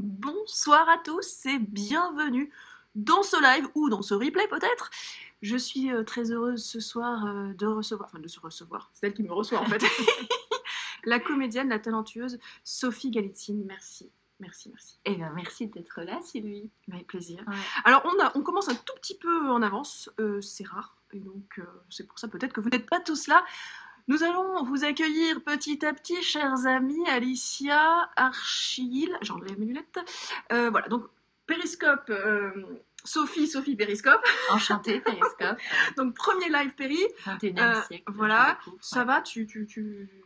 Bonsoir à tous et bienvenue dans ce live ou dans ce replay peut-être. Je suis très heureuse ce soir de recevoir, enfin de se recevoir, c'est elle qui me reçoit en fait, la comédienne, la talentueuse Sophie Galitzine. Merci, merci, merci. Eh bien, merci d'être là, Sylvie. Avec plaisir. Ouais. Alors on commence un tout petit peu en avance, c'est rare, et donc c'est pour ça peut-être que vous n'êtes pas tous là. Nous allons vous accueillir petit à petit, chers amis, Alicia, Achille, j'enlève mes lunettes, voilà, donc Périscope, Sophie Périscope. Enchantée, Périscope. Donc premier live Péri. 21e siècle. Voilà, ça va, tu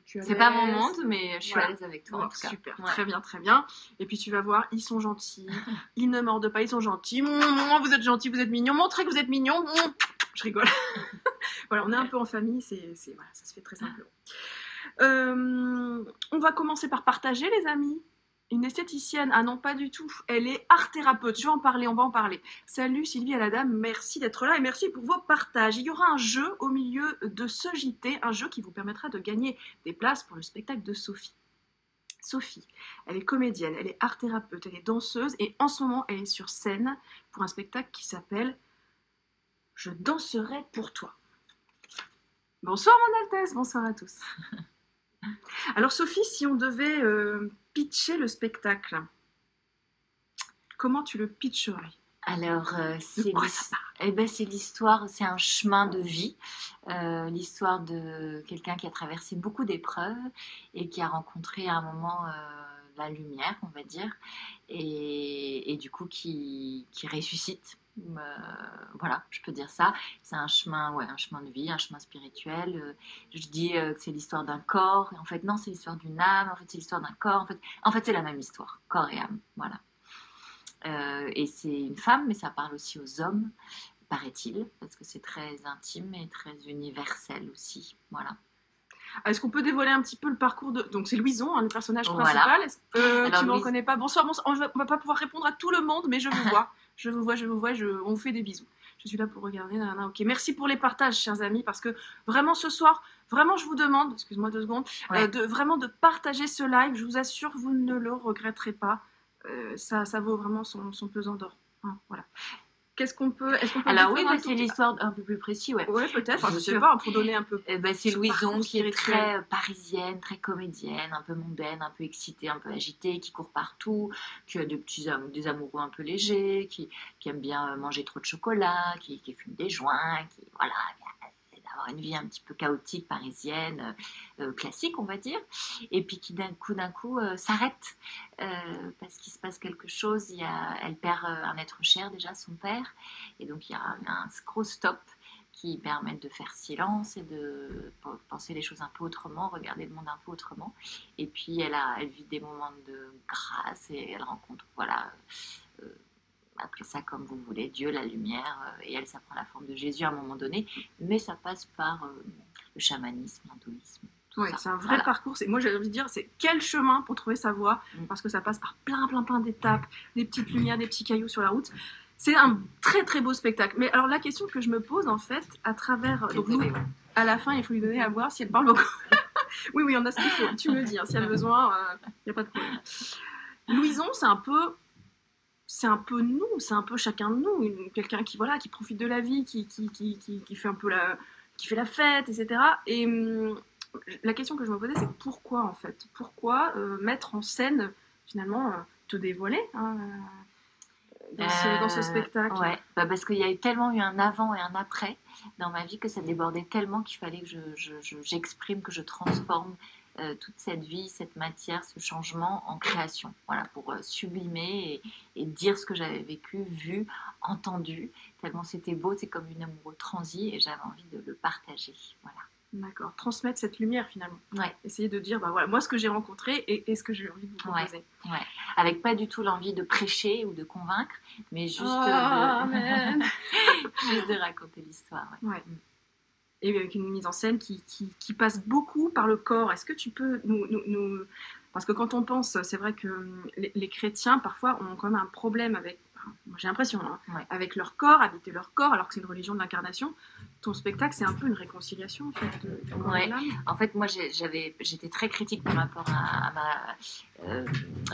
c'est pas mon monde, mais je suis voilà. à l'aise avec toi Bon, en tout cas. Super, Ouais. très bien, très bien. Et puis tu vas voir, ils sont gentils, ils ne mordent pas, ils sont gentils. Vous êtes gentils, vous êtes mignons, montrez que vous êtes mignons. Je rigole. Voilà, on est un peu en famille, voilà, ça se fait très simplement. On va commencer par partager, les amis. Une esthéticienne, ah non, pas du tout. Elle est art thérapeute, je vais en parler, on va en parler. Salut Sylvie à la dame, merci d'être là et merci pour vos partages. Il y aura un jeu au milieu de ce JT, un jeu qui vous permettra de gagner des places pour le spectacle de Sophie. Sophie, elle est comédienne, elle est art thérapeute, elle est danseuse et en ce moment elle est sur scène pour un spectacle qui s'appelle « Je danserai pour toi ». Bonsoir mon Altesse, bonsoir à tous. Alors Sophie, si on devait pitcher le spectacle, comment tu le pitcherais? Alors, c'est l'histoire, c'est un chemin de vie, l'histoire de quelqu'un qui a traversé beaucoup d'épreuves et qui a rencontré à un moment la lumière, on va dire, et du coup qui ressuscite. Voilà, je peux dire ça. C'est un chemin de vie, un chemin spirituel. Je dis que c'est l'histoire d'un corps. Et en fait, non, c'est l'histoire d'une âme. En fait, c'est l'histoire d'un corps. En fait, c'est la même histoire, corps et âme. Voilà. Et c'est une femme, mais ça parle aussi aux hommes, paraît-il, parce que c'est très intime et très universel aussi. Voilà. Est-ce qu'on peut dévoiler un petit peu le parcours de... Donc c'est Louison, hein, le personnage principal. Alors, tu ne me reconnais pas. Bonsoir. On va pas pouvoir répondre à tout le monde, mais je vous vois. Je vous vois, on vous fait des bisous. Je suis là pour regarder. Ok, merci pour les partages, chers amis, parce que vraiment ce soir, vraiment je vous demande, excuse-moi 2 secondes, de partager ce live. Je vous assure, vous ne le regretterez pas. Ça vaut vraiment son pesant d'or. Hein, voilà. Est-ce qu'on peut alors oui, c'est l'histoire un peu plus précis, ouais. Ouais, peut-être, je sais pas, pour donner un peu... c'est Louison qui est très parisienne, très comédienne, un peu mondaine, un peu excitée, un peu agitée, qui court partout, qui a des amoureux un peu légers, qui aime bien manger trop de chocolat, qui fume des joints, qui avoir une vie un petit peu chaotique, parisienne, classique, on va dire, et puis qui d'un coup s'arrête parce qu'il se passe quelque chose. Elle perd un être cher déjà, son père, et donc il y a un gros stop qui permet de faire silence et de penser les choses un peu autrement, regarder le monde un peu autrement. Et puis elle vit des moments de grâce et elle rencontre, appelez ça comme vous voulez, Dieu, la lumière, et elle, ça prend la forme de Jésus à un moment donné, mais ça passe par le chamanisme, l'hindouisme. Oui, c'est un vrai parcours. Moi, j'ai envie de dire, c'est quel chemin pour trouver sa voie, parce que ça passe par plein d'étapes, des petites lumières, des petits cailloux sur la route. C'est un très très beau spectacle. Mais alors la question que je me pose en fait, à travers... Donc à la fin, il faut lui donner à boire si elle parle beaucoup. Oui, on a ce qu'il faut. Tu me dis, hein, si elle a besoin, il n'y a pas de problème. Louison, c'est un peu nous, c'est un peu chacun de nous, quelqu'un qui profite de la vie, qui fait un peu qui fait la fête, etc. Et la question que je me posais, c'est pourquoi en fait, pourquoi mettre en scène finalement, te dévoiler dans ce spectacle. Ouais, parce qu'il y a tellement eu un avant et un après dans ma vie que ça débordait tellement qu'il fallait que j'exprime, que je transforme toute cette vie, cette matière, ce changement en création. Voilà, pour sublimer et dire ce que j'avais vécu, vu, entendu. Tellement c'était beau, c'est comme une amoureux transi et j'avais envie de le partager. Voilà. D'accord, transmettre cette lumière finalement. Ouais. Essayer de dire, voilà, moi ce que j'ai rencontré et ce que j'ai envie de vous proposer. Ouais. Avec pas du tout l'envie de prêcher ou de convaincre, mais juste, juste de raconter l'histoire. Ouais. Et avec une mise en scène qui passe beaucoup par le corps. Est-ce que tu peux nous... Parce que quand on pense, c'est vrai que les chrétiens, parfois, ont quand même un problème avec... J'ai l'impression, avec leur corps, habiter leur corps, alors que c'est une religion de l'incarnation. ton spectacle, c'est un peu une réconciliation, en fait, du corps Ouais. et de l'âme. En fait, moi, j'étais très critique par rapport à ma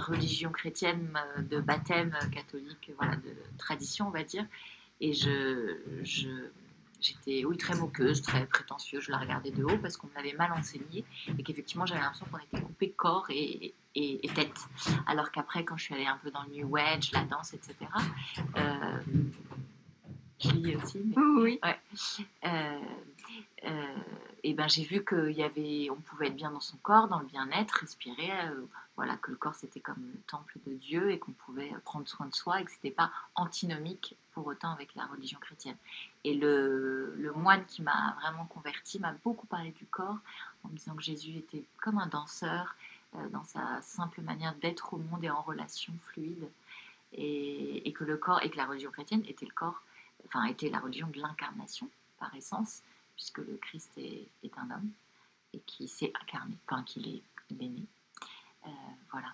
religion chrétienne de baptême catholique, voilà, de tradition, on va dire. Et j'étais, oui, très moqueuse, très prétentieuse. Je la regardais de haut parce qu'on me l'avait mal enseigné et qu'effectivement, j'avais l'impression qu'on était coupé corps et tête. Alors qu'après, quand je suis allée un peu dans le New Age, la danse, etc., euh, je lis aussi, mais Oui. ouais. Et ben j'ai vu on pouvait être bien dans son corps, dans le bien-être, respirer, voilà, que le corps c'était comme le temple de Dieu et qu'on pouvait prendre soin de soi et que c'était pas antinomique pour autant avec la religion chrétienne. Et le moine qui m'a vraiment converti m'a beaucoup parlé du corps en me disant que Jésus était comme un danseur dans sa simple manière d'être au monde et en relation fluide et que le corps et que la religion chrétienne était le corps, enfin était la religion de l'incarnation par essence puisque le Christ est un homme et qui s'est incarné, quand il est né. Voilà.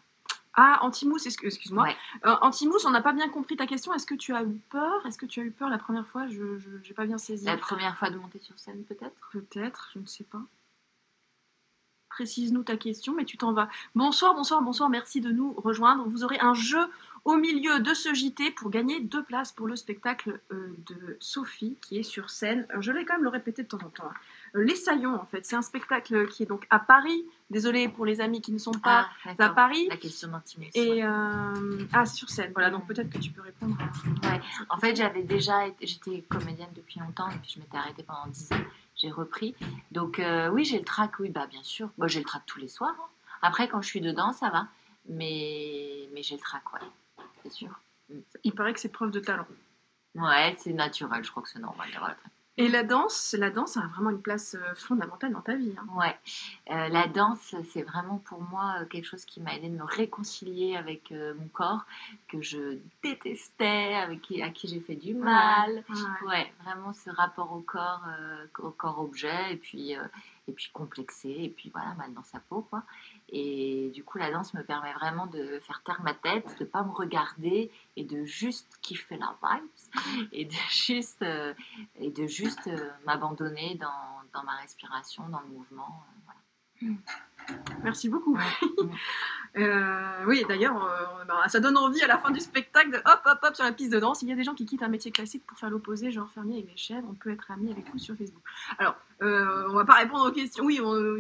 Ah, Antimousse, excuse-moi. Ouais. Antimousse, on n'a pas bien compris ta question. Est-ce que tu as eu peur? Est-ce que tu as eu peur la première fois? Je n'ai pas bien saisi. La première fois de monter sur scène, peut-être? Peut-être, je ne sais pas. Précise-nous ta question, mais tu t'en vas. Bonsoir, bonsoir, bonsoir, merci de nous rejoindre. Vous aurez un jeu au milieu de ce JT pour gagner 2 places pour le spectacle de Sophie qui est sur scène. Je vais quand même le répéter de temps en temps. Les Saillons, en fait, c'est un spectacle qui est donc à Paris. Désolée pour les amis qui ne sont pas à Paris. La question d'intimité. Et c'est sur scène, voilà, donc peut-être que tu peux répondre. Ouais. En fait, j'étais comédienne depuis longtemps et puis je m'étais arrêtée pendant 10 ans. J'ai repris. Donc oui, j'ai le trac, oui, bah bien sûr. Bah, j'ai le trac tous les soirs. Hein. Après, quand je suis dedans, ça va. Mais j'ai le trac, ouais, c'est sûr. Il paraît que c'est preuve de talent. Ouais, c'est naturel, je crois que c'est normal d'avoir le trac. Et la danse a vraiment une place fondamentale dans ta vie. Hein. Ouais, la danse, c'est vraiment pour moi quelque chose qui m'a aidé de me réconcilier avec mon corps, que je détestais, à qui j'ai fait du mal. Ouais, vraiment ce rapport au corps objet, et puis complexé, et puis voilà, mal dans sa peau, quoi. Et du coup, la danse me permet vraiment de faire taire ma tête, de pas me regarder, et de juste kiffer la vibe, et de juste m'abandonner dans ma respiration, dans le mouvement. Voilà. Merci beaucoup. Oui, d'ailleurs, ça donne envie à la fin du spectacle de hop, hop, hop sur la piste de danse. Il y a des gens qui quittent un métier classique pour faire l'opposé, genre fermier avec des chèvres. On peut être amis avec vous sur Facebook. Alors, on va pas répondre aux questions. Oui,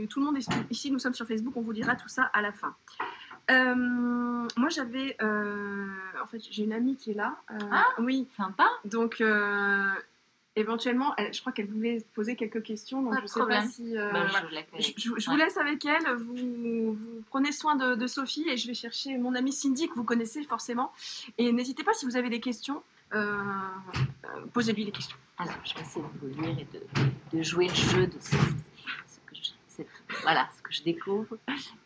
tout le monde est ici, nous sommes sur Facebook. On vous dira tout ça à la fin. Moi, j'avais, en fait, j'ai une amie qui est là. Oui, sympa. Donc, éventuellement, je crois qu'elle voulait poser quelques questions, donc je ne sais pas si... je vous laisse avec elle, vous prenez soin de Sophie et je vais chercher mon amie Cindy que vous connaissez forcément. Et n'hésitez pas si vous avez des questions, posez-lui les questions. Alors, je vais essayer de vous lire et de jouer le jeu de ce que je découvre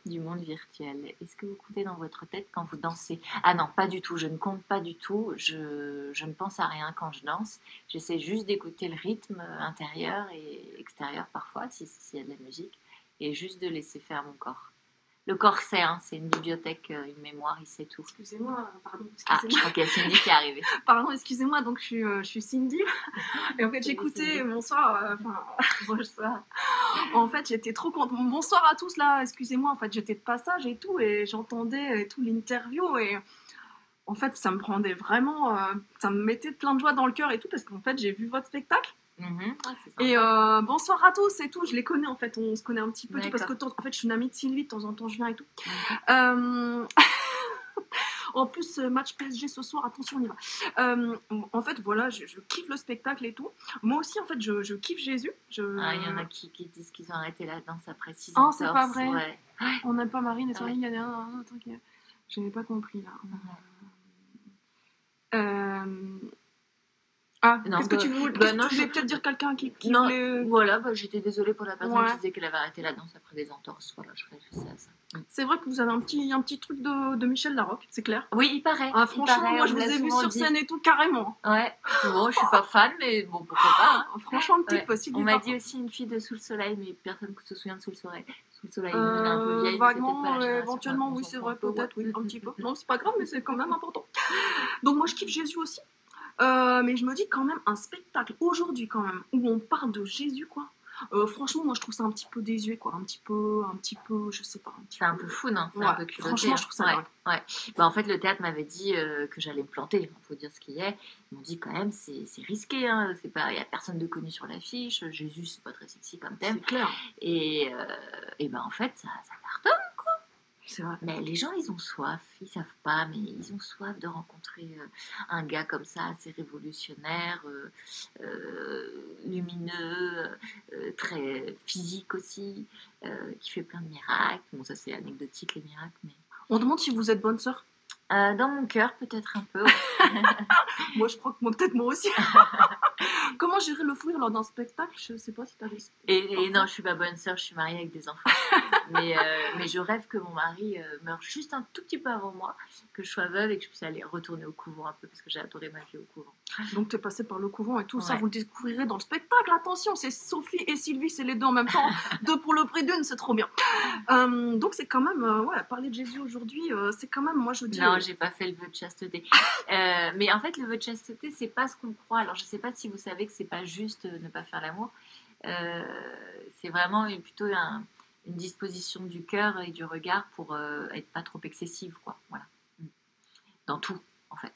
du monde virtuel. Est-ce que vous comptez dans votre tête quand vous dansez? Ah non, pas du tout, je ne compte pas du tout, je ne pense à rien quand je danse, j'essaie juste d'écouter le rythme intérieur et extérieur parfois, s'il y a de la musique, et juste de laisser faire mon corps. Le corps sait, hein, c'est une bibliothèque, une mémoire, il sait tout. Excusez-moi, pardon. Ah, je crois qu'il y a Cindy qui est arrivée. Pardon, excusez-moi, donc je suis Cindy. Et en fait, j'écoutais, bonsoir. Bonsoir. En fait, j'étais trop contente. Bonsoir à tous là, excusez-moi, en fait, j'étais de passage et tout, et j'entendais tout l'interview, et en fait, ça me rendait vraiment, ça me mettait plein de joie dans le cœur et tout, parce qu'en fait, j'ai vu votre spectacle. Et bonsoir à tous et tout, je les connais en fait, on se connaît un petit peu, tout, parce que en fait je suis une amie de Sylvie, de temps en temps je viens et tout. En plus, match PSG ce soir, attention on y va. En fait voilà, je kiffe le spectacle et tout. Moi aussi en fait je kiffe Jésus. Il y en a qui disent qu'ils ont arrêté la danse après 6 ans. Oh c'est pas vrai, ouais. On n'aime pas Marine et Sarine, il y a un truc, je n'ai pas compris là. Qu'est-ce que tu voulais tu voulais peut-être dire quelqu'un qui non, voulait... Voilà, j'étais désolée pour la personne qui disait qu'elle avait arrêté la danse après des entorses. Voilà, je réfléchissais à ça. C'est vrai que vous avez un petit truc de Michel Larocque, c'est clair. Oui, il paraît. Franchement, moi je vous ai vu sur scène et tout, carrément. Ouais, bon, je suis pas fan, mais bon, pourquoi pas. Hein. Franchement, un petit possible. On m'a dit aussi une fille de Sous le Soleil, mais personne ne se souvient de Sous le Soleil. Sous le Soleil, on est un peu vieille. Vaguement, éventuellement, oui, c'est vrai, peut-être, oui, un petit peu. Non, c'est pas grave, mais c'est quand même important. Donc moi, je kiffe Jésus aussi. Mais je me dis quand même, un spectacle aujourd'hui quand même, où on parle de Jésus, quoi. Franchement, moi je trouve ça un petit peu désuet, quoi. Un petit peu, je sais pas. C'est un peu fou, non? C'est Ouais, un peu culotté. franchement, je trouve ça ouais, dingue. ouais. Bah, en fait, le théâtre m'avait dit que j'allais me planter, il faut dire ce qu'il est. Ils m'ont dit quand même, c'est risqué, hein. C'est pas, il n'y a personne de connu sur l'affiche. Jésus, c'est pas très sexy comme thème. C'est clair. Et ben en fait, ça cartonne. C'est vrai. Mais les gens, ils ont soif, ils savent pas, mais ils ont soif de rencontrer un gars comme ça, assez révolutionnaire, lumineux, très physique aussi, qui fait plein de miracles. Bon, ça c'est anecdotique les miracles, mais... On demande si vous êtes bonne sœur. Dans mon cœur, peut-être un peu. Ouais. Moi, je crois que peut-être moi aussi. Comment gérer le fou rire lors d'un spectacle? Je sais pas si t'as des... Et non, je suis pas bonne sœur, je suis mariée avec des enfants. mais je rêve que mon mari meure juste un tout petit peu avant moi, que je sois veuve et que je puisse aller retourner au couvent un peu, parce que j'ai adoré ma vie au couvent. Donc t'es passée par le couvent et tout ça, Ouais. vous le découvrirez dans le spectacle. Attention, c'est Sophie et Sylvie, c'est les deux en même temps. Deux pour le prix d'une, c'est trop bien. Donc c'est quand même, ouais, parler de Jésus aujourd'hui, c'est quand même, moi je dis... Non, j'ai pas fait le vœu de chasteté. Mais en fait, le vœu de chasteté, c'est pas ce qu'on croit. Alors, je sais pas si vous savez que c'est pas juste ne pas faire l'amour. C'est vraiment plutôt une disposition du cœur et du regard pour être pas trop excessive, quoi. Voilà. Dans tout, en fait.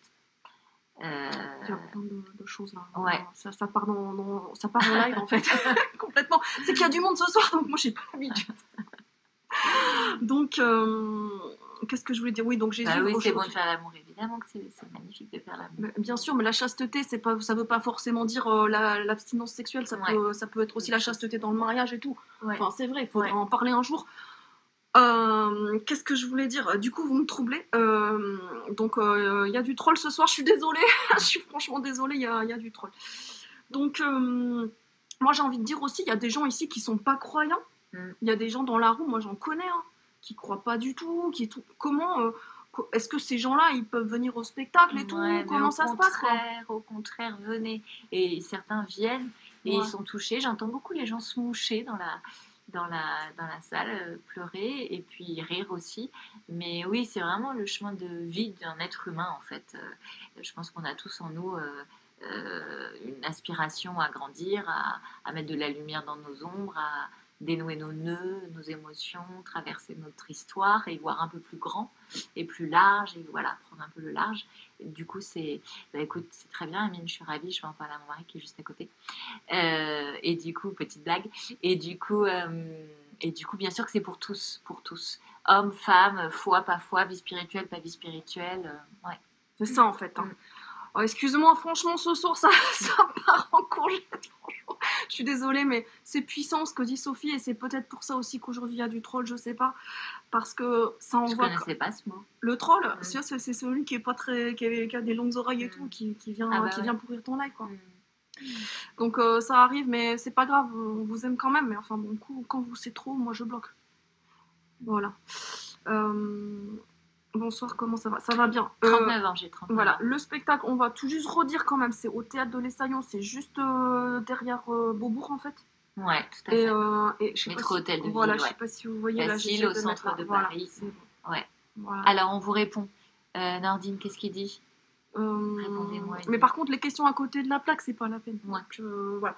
Il y a plein de choses là. Ouais. Ça part ça part en live en fait. Complètement. C'est qu'il y a du monde ce soir, donc moi j'ai pas l'habitude. Donc, qu'est-ce que je voulais dire? Oui, donc Jésus. Bah oui, c'est bon de faire l'amour, évidemment que c'est magnifique de faire l'amour. Bien sûr, mais la chasteté, c'est pas, ça veut pas forcément dire l'abstinence sexuelle, ça, ça peut être aussi la chasteté dans le mariage et tout. Ouais. Enfin, c'est vrai, il faudra en parler un jour. Qu'est-ce que je voulais dire? Du coup, vous me troublez. Donc, il y a du troll ce soir, je suis désolée. Je suis franchement désolée, il y a du troll. Donc, moi, j'ai envie de dire aussi, il y a des gens ici qui sont pas croyants. Il y a des gens dans la roue, moi j'en connais, hein, qui croient pas du tout. Comment est-ce que ces gens-là, ils peuvent venir au spectacle et tout? Comment ça se passe, quoi? Au contraire, venez. Et certains viennent et ils sont touchés. J'entends beaucoup les gens se moucher dans la salle, pleurer et puis rire aussi. Mais oui, c'est vraiment le chemin de vie d'un être humain, en fait. Je pense qu'on a tous en nous une aspiration à grandir, à mettre de la lumière dans nos ombres, à dénouer nos nœuds, nos émotions, traverser notre histoire et voir un peu plus grand et plus large, et voilà, prendre un peu le large. Et du coup, écoute, c'est très bien, Amine, je suis ravie, je vais en parler à mon mari qui est juste à côté. Et du coup, petite blague, et du coup, bien sûr que c'est pour tous, hommes, femmes, foi, pas foi, vie spirituelle, pas vie spirituelle, ouais. C'est ça, en fait, hein. Oh, excuse-moi, franchement, ce soir, ça part en congé. Je suis désolée, mais c'est puissant ce que dit Sophie, et c'est peut-être pour ça aussi qu'aujourd'hui il y a du troll, je sais pas. Parce que ça envoie. Je connaissais pas ce mot. Le troll, c'est celui qui est pas très, qui a des longues oreilles et tout, qui vient pourrir ton live, quoi. Donc ça arrive, mais c'est pas grave, on vous aime quand même, mais enfin bon, quand vous c'est trop, moi je bloque. Voilà. Bonsoir, comment ça va? Ça va bien. 39 ans, j'ai 39 voilà, ans. le spectacle, on va tout juste redire quand même, c'est au Théâtre de l'Essaillon, c'est juste derrière Beaubourg en fait. Ouais, tout à fait. Et je sais Métro pas Hôtel de Ville, voilà, je sais pas si vous voyez Facile, au centre de Paris. Bon. Ouais. Voilà. Alors, on vous répond. Nordine, qu'est-ce qu'il dit? Répondez-moi. Mais par contre, les questions à côté de la plaque, c'est pas la peine. Ouais. Donc, voilà.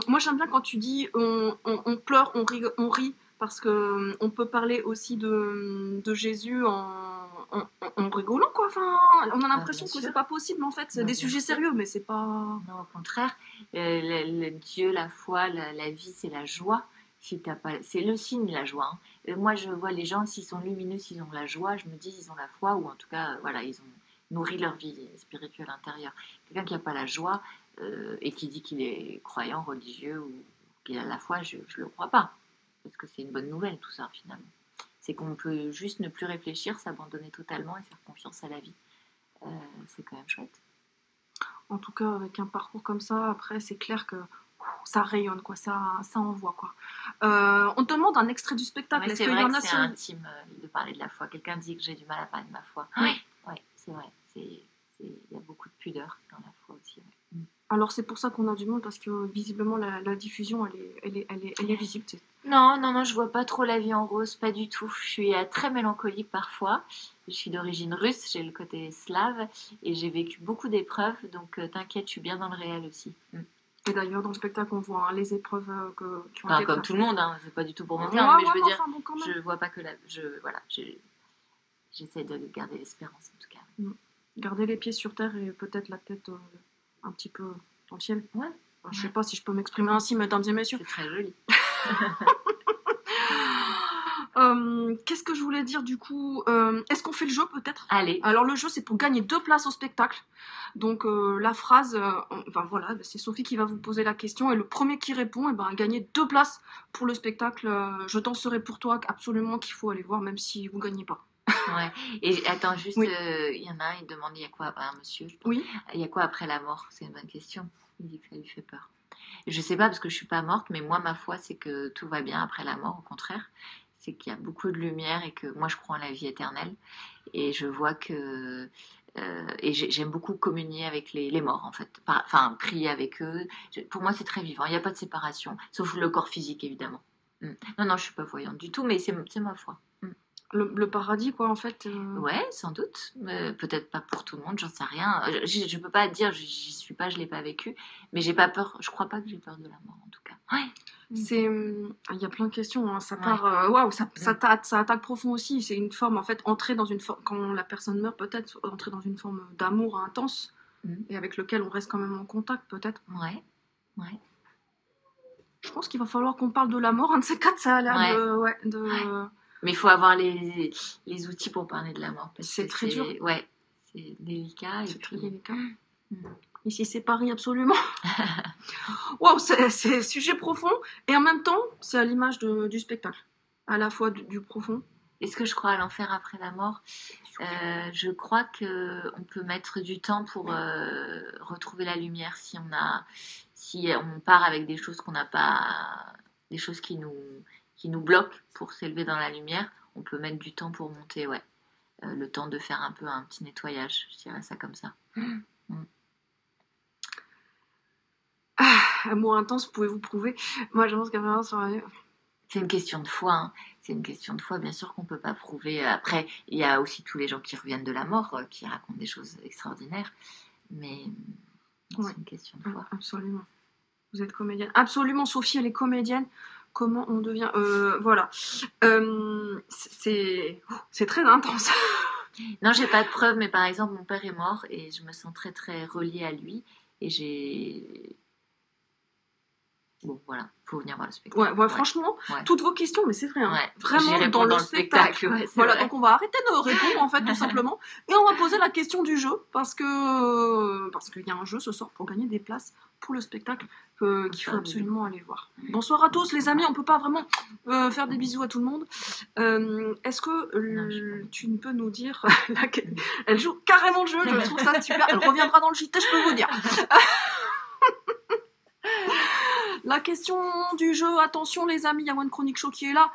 Moi, j'aime bien quand tu dis on pleure, on rit, parce que on peut parler aussi de Jésus en rigolant, quoi. Enfin, on a l'impression que c'est pas possible, en fait. C'est des sujets sérieux, mais c'est pas... Non, au contraire. Le Dieu, la foi, la vie, c'est la joie. Si t'as pas... C'est le signe, la joie. Hein. Moi, je vois les gens, s'ils sont lumineux, s'ils ont la joie, je me dis, ils ont la foi, ou en tout cas, voilà, ils ont nourri leur vie spirituelle intérieure. Quelqu'un qui n'a pas la joie et qui dit qu'il est croyant, religieux, ou qu'il a la foi, je ne le crois pas. Parce que c'est une bonne nouvelle, tout ça, finalement. C'est qu'on peut juste ne plus réfléchir, s'abandonner totalement et faire confiance à la vie. C'est quand même chouette. En tout cas, avec un parcours comme ça, après, c'est clair que ça rayonne, quoi, ça envoie, quoi. On te demande un extrait du spectacle. Ouais, c'est vrai que c'est intime de parler de la foi. Quelqu'un dit que j'ai du mal à parler de ma foi. Oui, ouais, c'est vrai. Il y a beaucoup de pudeur dans la foi aussi. Ouais. Alors c'est pour ça qu'on a du monde, parce que visiblement la diffusion, elle est visible. Non, non, non, je vois pas trop la vie en rose, pas du tout. Je suis très mélancolique parfois. Je suis d'origine russe, j'ai le côté slave et j'ai vécu beaucoup d'épreuves, donc t'inquiète, je suis bien dans le réel aussi. Et d'ailleurs, dans le spectacle, on voit les épreuves qui ont Enfin, été comme tracées. tout le monde, hein, c'est pas du tout pour mentir, Ouais, mais je veux dire, enfin, bon, quand même. je vois pas que voilà, j'essaie de garder l'espérance en tout cas. Garder les pieds sur terre et peut-être la tête un petit peu dans le ciel. Ouais. Enfin, je sais pas si je peux m'exprimer ainsi, mesdames et messieurs. C'est très joli. Qu'est-ce que je voulais dire du coup Est-ce qu'on fait le jeu peut-être? Allez. Alors le jeu c'est pour gagner 2 places au spectacle. Donc la phrase, enfin voilà, c'est Sophie qui va vous poser la question et le premier qui répond, et ben gagner 2 places pour le spectacle. Je t'en serai pour toi absolument qu'il faut aller voir même si vous gagnez pas. Ouais. Et attends juste, Oui. il y en a un, il demande il y a quoi un monsieur, je pense. Oui. Il y a quoi après la mort? C'est une bonne question. Il dit que ça lui fait peur. Je sais pas parce que je suis pas morte, mais moi ma foi c'est que tout va bien après la mort. Au contraire, c'est qu'il y a beaucoup de lumière et que moi je crois en la vie éternelle et je vois que et j'aime beaucoup communier avec les morts en fait. Enfin prier avec eux. Pour moi c'est très vivant. Il n'y a pas de séparation, sauf le corps physique évidemment. Non non je suis pas voyante du tout, mais c'est ma foi. Le paradis quoi en fait. Ouais, sans doute. Peut-être pas pour tout le monde, j'en sais rien. Je peux pas dire, j'y suis pas, je l'ai pas vécu, mais j'ai pas peur. Je crois pas que j'ai peur de la mort en tout cas. Ouais. C'est, il y a plein de questions. Hein. Ça Ouais. part, waouh, ça attaque profond aussi. C'est une forme en fait, entrer dans une forme quand la personne meurt, peut-être entrer dans une forme d'amour intense et avec lequel on reste quand même en contact, peut-être. Ouais. Ouais. Je pense qu'il va falloir qu'on parle de la mort. Un de ces quatre, ça a l'air Ouais. de. Mais il faut avoir les outils pour parler de la mort. C'est très dur. Ouais, c'est délicat. C'est très délicat. Mm. Ici, c'est Paris, absolument. Waouh, c'est sujet profond. Et en même temps, c'est à l'image du spectacle. À la fois du profond. Est-ce que je crois à l'enfer après la mort? Je crois qu'on peut mettre du temps pour retrouver la lumière si on part avec des choses qu'on n'a pas, des choses qui nous bloquent pour s'élever dans la lumière. On peut mettre du temps pour monter, ouais. Le temps de faire un peu un petit nettoyage, je dirais ça comme ça. Amour intense, pouvez-vous prouver? Moi, je pense qu'à vraiment sur la... C'est une question de foi, hein. C'est une question de foi, bien sûr qu'on ne peut pas prouver. Après, il y a aussi tous les gens qui reviennent de la mort, qui racontent des choses extraordinaires. Mais c'est une question de foi. Absolument. Vous êtes comédienne. Absolument, Sophie, elle est comédienne. Comment on devient... voilà. C'est très intense. Non, j'ai pas de preuves, mais par exemple, mon père est mort et je me sens très très reliée à lui. Et j'ai... Bon, voilà, faut venir voir le spectacle. Ouais, franchement, toutes vos questions, mais c'est vrai, hein, vraiment dans le spectacle. Voilà, donc on va arrêter de répondre, en fait, tout simplement, et on va poser la question du jeu, parce qu'il y a un jeu ce soir pour gagner des places pour le spectacle qu'il faut absolument aller voir. Bonsoir à tous, les amis, on peut pas vraiment faire des bisous à tout le monde. Est-ce que tu ne peux nous dire... Elle joue carrément le jeu, je trouve ça super, elle reviendra dans le JT, je peux vous dire. La question du jeu, attention les amis, il y a One Chronic Show qui est là.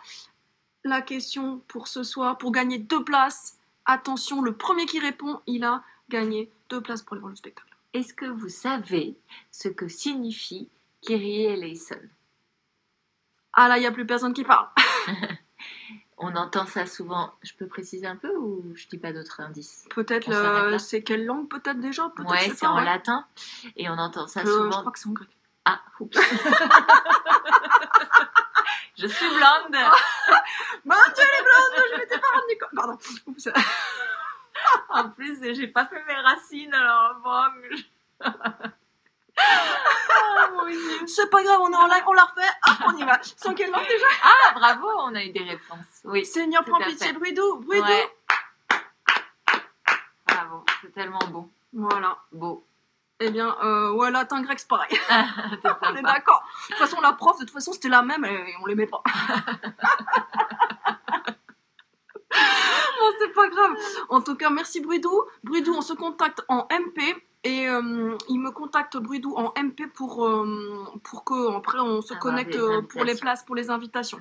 La question pour ce soir, pour gagner 2 places, attention, le premier qui répond, il a gagné 2 places pour aller voir le spectacle. Est-ce que vous savez ce que signifie Kyrie eleison? Ah là, il n'y a plus personne qui parle. On entend ça souvent. Je peux préciser un peu ou je dis pas d'autres indices? Peut-être, c'est quelle langue peut-être déjà? Ouais, c'est en latin. Et on entend ça souvent. Je crois que c'est en grec. Ah, oups. Je suis blonde. Mon Dieu, les blondes, je m'étais pas rendu compte. Pardon. Oups. En plus, j'ai pas fait mes racines, alors bon. Oh mon Dieu. C'est pas grave, on est en live, on la refait. Hop, on y va. C'est en quelle langue déjà? Ah, bravo, on a eu des réponses. Oui. Seigneur, prends pitié, Bridou. Ouais. Bravo, c'est tellement beau. Voilà. Beau. Eh bien, ouais, latin, grec, c'est pareil. On est d'accord. De toute façon, la prof, de toute façon, c'était la même et on l'aimait pas. Bon, c'est pas grave. En tout cas, merci Bridou. Bridou, on se contacte en MP. Et il me contacte Bridou en MP pour que après on se connecte pour les places, pour les invitations.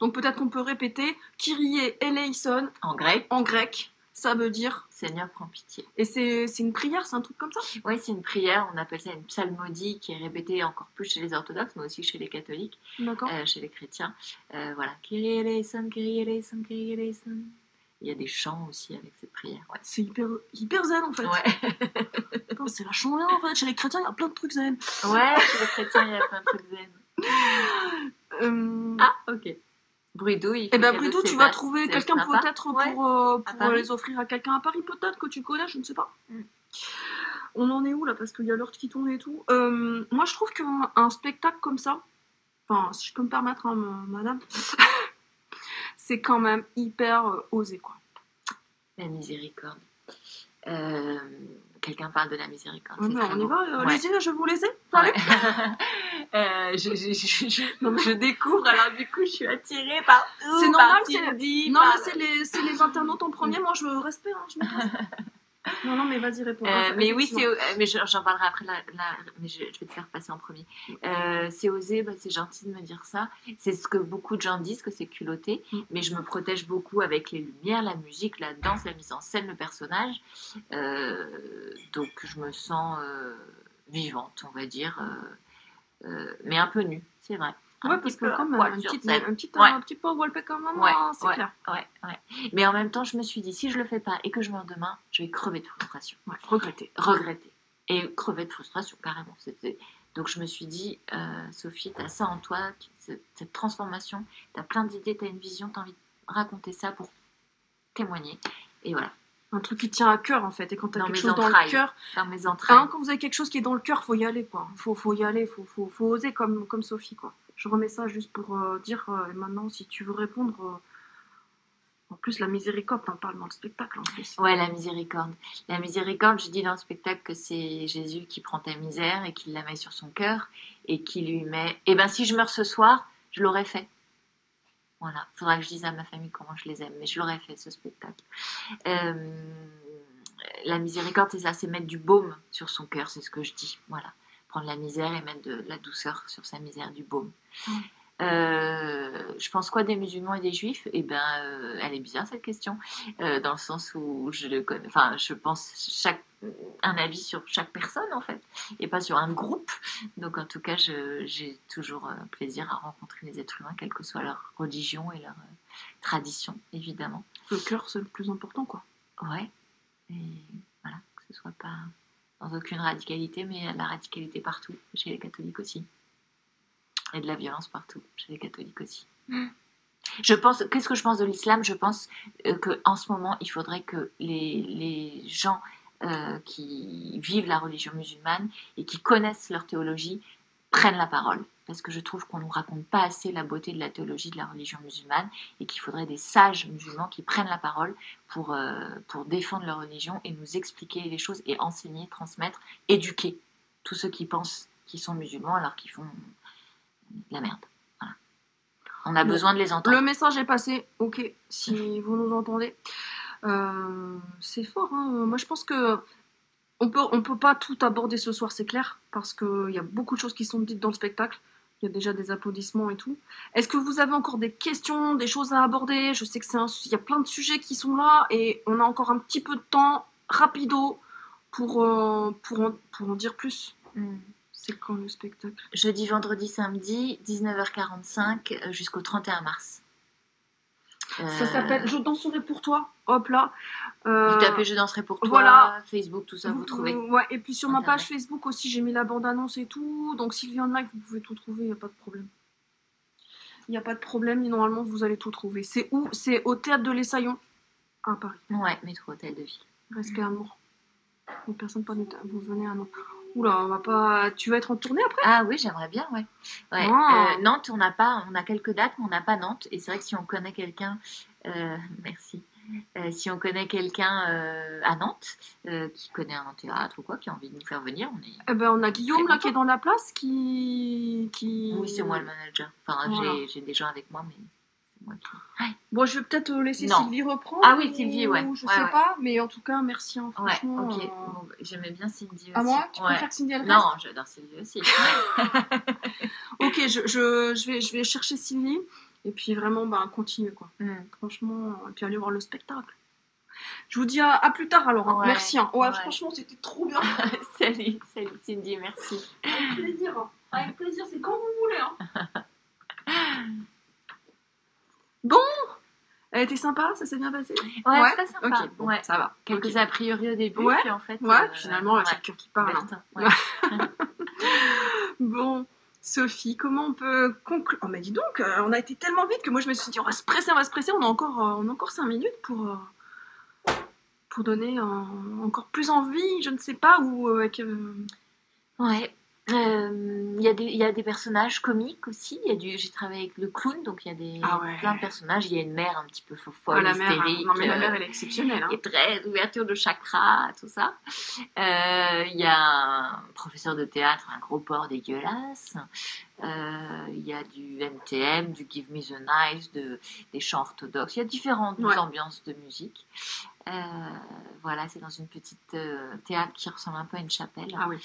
Donc peut-être qu'on peut répéter Kyrie eleison en grec. Ça veut dire... Seigneur, prends pitié. Et c'est une prière, c'est un truc comme ça? Oui, c'est une prière, on appelle ça une psalmodie qui est répétée encore plus chez les orthodoxes, mais aussi chez les catholiques, D'accord. chez les chrétiens. Voilà. Kyrie eleison, Kyrie eleison, Kyrie eleison. Il y a des chants aussi avec cette prière. Ouais. C'est hyper zen en fait. Ouais. Putain, c'est vachement bien en fait. Chez les chrétiens, il y a plein de trucs zen. Ouais, chez les chrétiens, il y a plein de trucs zen. Ah, ok. Brudou, il Eh ben Brudou, tu vas trouver quelqu'un peut-être pour les offrir à quelqu'un à Paris, peut-être que tu connais, je ne sais pas. On en est où là? Parce qu'il y a l'heure qui tourne et tout. Moi, je trouve qu'un spectacle comme ça, enfin, si je peux me permettre, hein, madame, c'est quand même hyper osé, quoi. La miséricorde. Quelqu'un parle de la miséricorde. Ouais, on y va. Les yeux, je vais vous laisser. Ouais. Je découvre, alors du coup, je suis attirée par tout. C'est normal, c'est les internautes en premier. Moi, je respecte, hein, je me casse. Non, mais vas-y, réponds. Mais oui, mais j'en parlerai après, mais je vais te faire passer en premier. C'est osé, c'est gentil de me dire ça. C'est ce que beaucoup de gens disent, que c'est culotté, mais je me protège beaucoup avec les lumières, la musique, la danse, la mise en scène, le personnage. Donc je me sens vivante, on va dire, mais un peu nue, c'est vrai. Ouais, parce que comme un petit peu wallpaper quand même, c'est clair. Ouais. Mais en même temps, je me suis dit, si je le fais pas et que je meurs demain, je vais crever de frustration. Ouais, regretter. Et crever de frustration, carrément. Donc je me suis dit, Sophie, t'as ça en toi, cette transformation, t'as plein d'idées, t'as une vision, t'as envie de raconter ça pour témoigner. Et voilà. Un truc qui tient à cœur en fait, et quand t'as quelque chose dans le cœur, dans mes entrailles. Quand vous avez quelque chose qui est dans le cœur, faut y aller quoi. Faut y aller, faut oser comme Sophie quoi. Je remets ça juste pour dire maintenant si tu veux répondre. En plus la miséricorde, t'en parles dans le spectacle en plus. Ouais, la miséricorde. La miséricorde, je dis dans le spectacle que c'est Jésus qui prend ta misère et qui la met sur son cœur et qui lui met. Eh ben si je meurs ce soir, je l'aurais fait. Voilà, faudra que je dise à ma famille comment je les aime, mais je l'aurais fait ce spectacle. La miséricorde, c'est ça, c'est mettre du baume sur son cœur, c'est ce que je dis. Voilà, prendre la misère et mettre de la douceur sur sa misère, du baume. Je pense quoi des musulmans et des juifs? Eh ben, elle est bien cette question, dans le sens où je le connais. Enfin, je pense un avis sur chaque personne en fait, et pas sur un groupe. Donc en tout cas, j'ai toujours plaisir à rencontrer les êtres humains, quelle que soit leur religion et leur tradition, évidemment. Le cœur, c'est le plus important, quoi. Ouais. Et voilà, que ce soit pas dans aucune radicalité, mais la radicalité partout, chez les catholiques aussi. Et de la violence partout, chez les catholiques aussi. Qu'est-ce que je pense de l'islam? Je pense qu'en ce moment, il faudrait que les gens qui vivent la religion musulmane et qui connaissent leur théologie prennent la parole. Parce que je trouve qu'on ne nous raconte pas assez la beauté de la théologie de la religion musulmane et qu'il faudrait des sages musulmans qui prennent la parole pour défendre leur religion et nous expliquer les choses et enseigner, transmettre, éduquer tous ceux qui pensent qu'ils sont musulmans alors qu'ils font la merde. Voilà. On a besoin de les entendre. Le message est passé, ok, si vous nous entendez. C'est fort, hein. Moi je pense que on peut pas tout aborder ce soir, c'est clair, parce qu'il y a beaucoup de choses qui sont dites dans le spectacle. Il y a déjà des applaudissements et tout. Est-ce que vous avez encore des questions, des choses à aborder? Je sais que il y a plein de sujets qui sont là et on a encore un petit peu de temps, rapido, pour en dire plus. C'est quand le spectacle? Jeudi, vendredi, samedi, 19h45 jusqu'au 31 mars. Ça s'appelle Je danserai pour toi. Hop là. Vous tapez Je danserai pour toi, voilà. Facebook, tout ça, vous trouvez. Ouais, et puis sur ma page Facebook aussi, j'ai mis la bande-annonce et tout. Donc s'il y en a que vous pouvez tout trouver, il n'y a pas de problème. Il n'y a pas de problème, normalement vous allez tout trouver. C'est où? C'est au Théâtre de l'Essaillon, à Paris. Ouais, métro Hôtel de Ville. Respect amour. Les personnes pas vous venez à nous. Oula, on va pas. Tu vas être en tournée après? Ah oui, j'aimerais bien, ouais. Nantes, on a quelques dates, mais on n'a pas Nantes. Et c'est vrai que si on connaît quelqu'un, merci. Si on connaît quelqu'un à Nantes, qui connaît un théâtre ou quoi, qui a envie de nous faire venir, on a Guillaume là qui est dans la place qui... Oui, c'est moi le manager. Enfin, voilà. J'ai des gens avec moi, mais c'est moi qui... Ouais. Bon, je vais peut-être laisser Sylvie reprendre. Ah oui, Sylvie, ouais. Je sais pas, mais en tout cas, merci. Hein, franchement. Ouais, ok. Bon, j'aimais bien Cindy aussi. À moi? Tu préfères que Cindy elle reste? Non, j'adore Sylvie aussi. Ok, je vais chercher Sylvie. Et puis vraiment, continuer quoi. Franchement, et puis aller voir le spectacle. Je vous dis à plus tard alors. Hein. Ouais, Merci. Hein. Ouais, ouais. franchement, c'était trop bien. Salut Cindy, merci. Avec plaisir. Hein. Avec plaisir, c'est quand vous voulez. Hein. Bon, elle était sympa, ça s'est bien passé. Ouais, très sympa. Ok, bon, ouais. ça va. Quelques a priori au début, Ouais, puis en fait. Ouais, finalement, ouais. c'est le cœur qui parle. Bertin, Hein. ouais. Bon, Sophie, comment on peut conclure? Oh, mais dis donc, on a été tellement vite que moi je me suis dit, on va se presser, on a encore 5 minutes pour donner encore plus envie, je ne sais pas, ou avec. Ouais. Il y a des personnages comiques aussi. J'ai travaillé avec le clown, donc il y a plein de personnages. Il y a une mère un petit peu folle, la mère, hystérique. non mais la mère elle est exceptionnelle. Hein. Qui est très ouverture de chakra, tout ça. Il y a un professeur de théâtre, un gros porc dégueulasse. Il y a du NTM, du Give Me the Nice, des chants orthodoxes. Il y a différentes ambiances de musique. Voilà, c'est dans une petite théâtre qui ressemble un peu à une chapelle. Ah oui.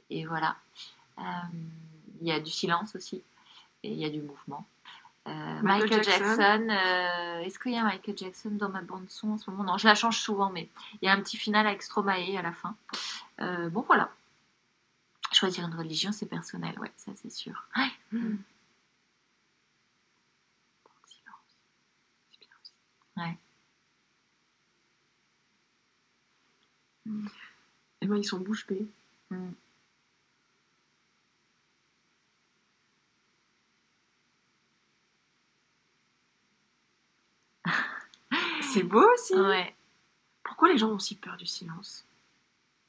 Et voilà. Il y a du silence aussi. Et il y a du mouvement. Michael Jackson. Est-ce qu'il y a Michael Jackson dans ma bande son en ce moment? Non, je la change souvent, mais il y a un petit final avec Stromae à la fin. Bon, voilà. Choisir une religion, c'est personnel, ouais, ça c'est sûr. Ouais. Ouais. Et ben ils sont bouche bée. C'est beau aussi. Ouais. Pourquoi les gens ont si peur du silence?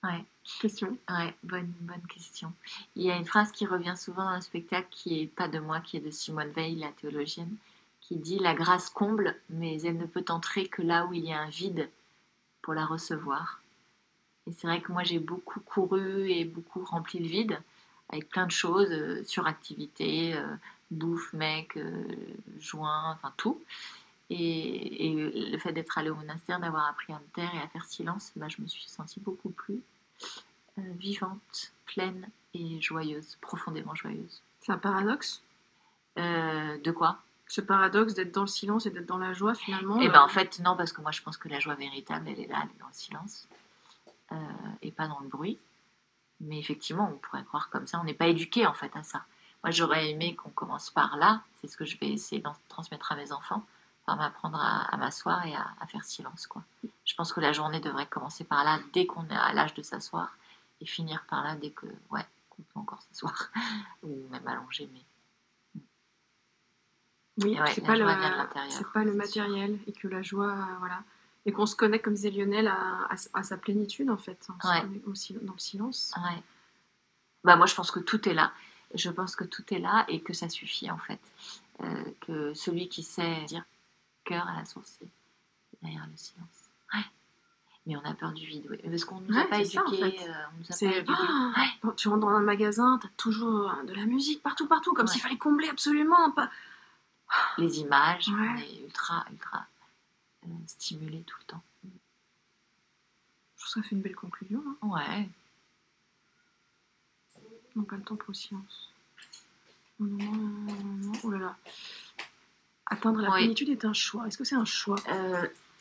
Ouais. Question. Ouais, bonne question. Il y a une phrase qui revient souvent dans le spectacle qui est pas de moi, qui est de Simone Veil, la théologienne, qui dit: la grâce comble, mais elle ne peut entrer que là où il y a un vide pour la recevoir. Et c'est vrai que moi j'ai beaucoup couru et beaucoup rempli le vide avec plein de choses, suractivité, bouffe, mec, joint, enfin tout. Et le fait d'être allée au monastère, d'avoir appris à me taire et à faire silence, bah, je me suis sentie beaucoup plus vivante, pleine et joyeuse, profondément joyeuse. C'est un paradoxe. De quoi? Ce paradoxe d'être dans le silence et d'être dans la joie finalement. Et ben en fait non, parce que moi je pense que la joie véritable elle est là, elle est dans le silence et pas dans le bruit. Mais effectivement on pourrait croire comme ça, on n'est pas éduqué en fait à ça. Moi j'aurais aimé qu'on commence par là, c'est ce que je vais essayer de transmettre à mes enfants, par m'apprendre à m'asseoir et à faire silence quoi. Je pense que la journée devrait commencer par là dès qu'on est à l'âge de s'asseoir et finir par là dès que qu'on peut encore s'asseoir ou même allonger mais oui, c'est pas le matériel sûr. Et que la joie, voilà. Et qu'on se connecte, comme disait Lionel, à sa plénitude, en fait. Dans le silence. Ouais. Bah, moi, je pense que tout est là. Je pense que tout est là et que ça suffit, en fait. Que celui qui sait dire cœur à la source, c'est derrière le silence. Ouais. Mais on a peur du vide, oui. Parce qu'on nous a pas éduqués. En fait. On nous a pas éduqués. Quand tu rentres dans un magasin, t'as toujours de la musique partout, comme s'il fallait combler absolument. Pas... Les images, on est ultra stimulés tout le temps. Je trouve que ça fait une belle conclusion. Hein. Ouais. On n'a pas le temps pour le silence. Non. Oh là là. Atteindre la plénitude est un choix. Est-ce que c'est un choix?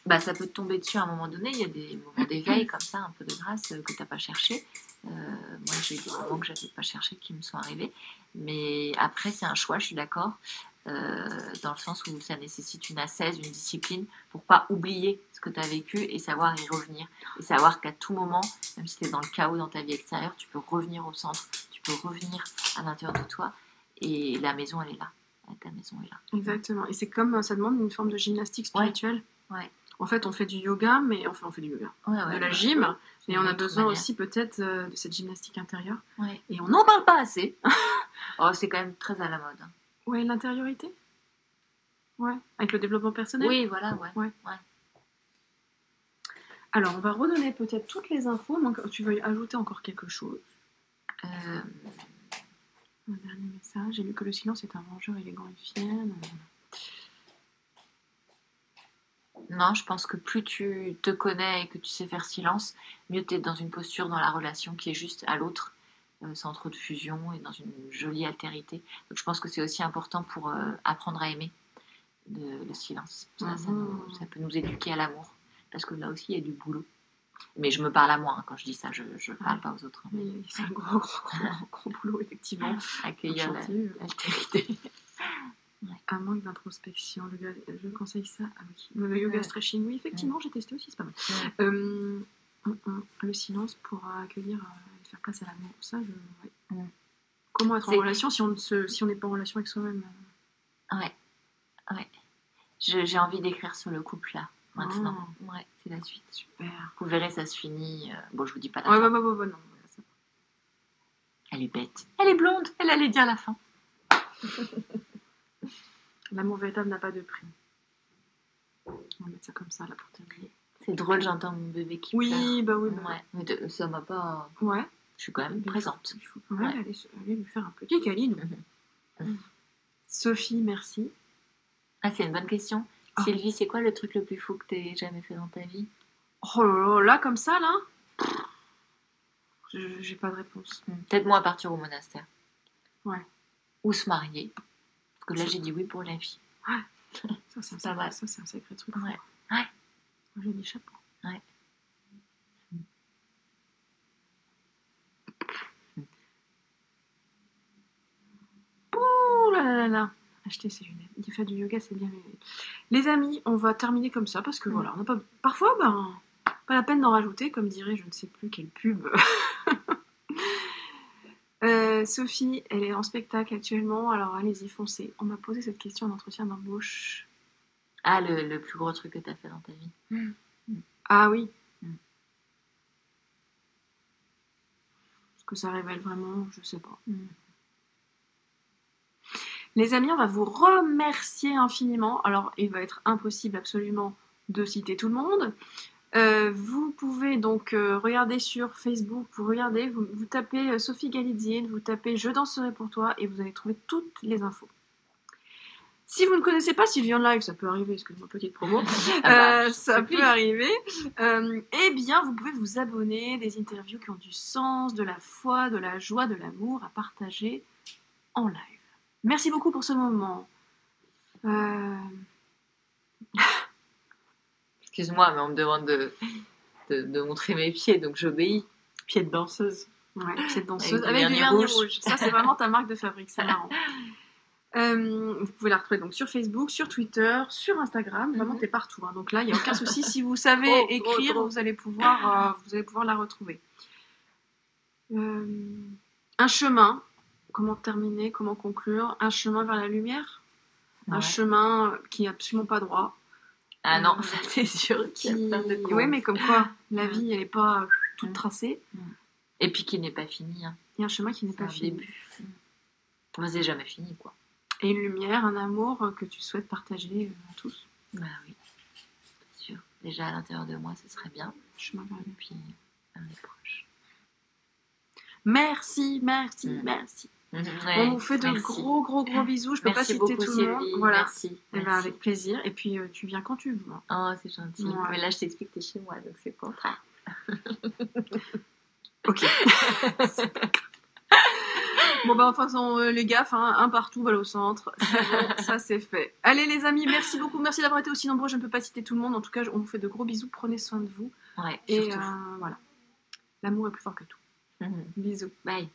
Bah, ça peut te tomber dessus à un moment donné. Il y a des moments d'éveil comme ça, un peu de grâce que tu n'as pas cherché. Moi, j'ai eu des moments que je n'avais pas cherché qui me sont arrivés. Mais après, c'est un choix, je suis d'accord. Dans le sens où ça nécessite une ascèse, une discipline pour pas oublier ce que tu as vécu et savoir y revenir. Et savoir qu'à tout moment, même si tu es dans le chaos dans ta vie extérieure, tu peux revenir au centre, tu peux revenir à l'intérieur de toi. Et la maison, elle est là. Ta maison est là. Exactement. Et c'est comme ça demande une forme de gymnastique spirituelle. Ouais. En fait, on fait du yoga, mais on fait du yoga. De la gym, mais on a besoin aussi peut-être de cette gymnastique intérieure. Ouais. Et on n'en parle pas assez. C'est quand même très à la mode. Ouais, l'intériorité. Ouais, avec le développement personnel. Oui, voilà, ouais. Alors, on va redonner peut-être toutes les infos. Donc, tu veux ajouter encore quelque chose? Un dernier message. J'ai lu que le silence est un vengeur élégant et fier. Non, je pense que plus tu te connais et que tu sais faire silence, mieux tu es dans une posture dans la relation qui est juste à l'autre, sans trop de fusion et dans une jolie altérité. Donc je pense que c'est aussi important pour apprendre à aimer. le silence. Ça peut nous éduquer à l'amour. Parce que là aussi, il y a du boulot. Mais je me parle à moi hein, quand je dis ça, je ne parle pas aux autres. Hein. C'est un gros boulot, effectivement. Accueillir l'altérité. Un manque d'introspection. Je conseille ça. Ah oui. Le yoga stretching, oui, effectivement, j'ai testé aussi, c'est pas mal. Le silence pour accueillir et faire place à l'amour. Ça, Comment être en relation si on n'est pas en relation avec soi-même Ouais. J'ai envie d'écrire sur le couple là. Maintenant. Ouais, c'est la suite. Super. Vous verrez, ça se finit. Bon, je vous dis pas la fin. Non. Elle est bête. Elle est blonde. Elle allait dire la fin. L'amour véritable n'a pas de prix. On va mettre ça comme ça là pour terminer. C'est drôle, j'entends mon bébé qui pleure. Oui. Ouais. Mais ça m'a pas... Ouais. Je suis quand même présente. Il faut quand même aller lui faire un petit câlin. Sophie, merci. Ah, c'est une bonne question. Sylvie, c'est quoi le truc le plus fou que t'aies jamais fait dans ta vie? Oh là, comme ça, là j'ai pas de réponse. Peut-être moi partir au monastère. Ouais. Ou se marier. Parce que là, j'ai dit oui pour la vie. Ouais. Ça, c'est un sacré truc. Ouais. Un joli chapeau. Ouais. Ouh là là. Acheter ses lunettes. Il fait du yoga, c'est bien. Les amis, on va terminer comme ça parce que voilà, on n'a pas. Parfois, pas la peine d'en rajouter, comme dirait je ne sais plus quelle pub. Sophie, elle est en spectacle actuellement, alors allez-y, foncez. On m'a posé cette question en entretien d'embauche. Ah, le plus gros truc que tu as fait dans ta vie. Ah oui. Est-ce que ça révèle vraiment? Je sais pas. Les amis, on va vous remercier infiniment. Alors, il va être impossible absolument de citer tout le monde. Vous pouvez donc regarder sur Facebook, vous tapez Sophie Galizienne, vous tapez Je danserai pour toi et vous allez trouver toutes les infos. Si vous ne connaissez pas Sylvie en live, ça peut arriver, excusez-moi, petite promo, ça peut arriver, eh bien vous pouvez vous abonner, des interviews qui ont du sens, de la foi, de la joie, de l'amour à partager en live. Merci beaucoup pour ce moment. Excuse-moi, mais on me demande de montrer mes pieds, donc j'obéis. Pieds de danseuse. Ouais, pieds de danseuse avec du vernis rouge. Ça, c'est vraiment ta marque de fabrique, c'est marrant. Vous pouvez la retrouver donc sur Facebook, sur Twitter, sur Instagram. Vraiment, t'es partout. Hein. Donc là, il n'y a aucun souci. Si vous savez écrire, vous allez pouvoir la retrouver. Un chemin. Comment terminer? Comment conclure? Un chemin vers la lumière. Un chemin qui n'est absolument pas droit. Ah non, ça c'est sûr. Oui, mais comme quoi, la vie, elle n'est pas toute tracée. Et puis qui n'est pas fini. Hein. Il y a un chemin qui n'est pas fini. Début. Enfin, c'est jamais fini, quoi. Et une lumière, un amour que tu souhaites partager à tous. Bah oui, c'est sûr. Déjà à l'intérieur de moi, ce serait bien. Chemin vers et puis vers les proches. Merci. On vous fait de gros bisous. Je peux pas citer tout le monde. Voilà. Merci. Avec plaisir. Et puis tu viens quand tu veux. Oh, c'est gentil. Ouais. Mais là, je t'explique que t'es chez moi, donc c'est le contraire. Ok. Bon de toute façon les gaffes, un partout, balle au centre, c'est bon, ça c'est fait. Allez les amis, merci beaucoup, merci d'avoir été aussi nombreux, je ne peux pas citer tout le monde, en tout cas on vous fait de gros bisous, prenez soin de vous. Ouais, et voilà, l'amour est plus fort que tout. Bisous. Bye.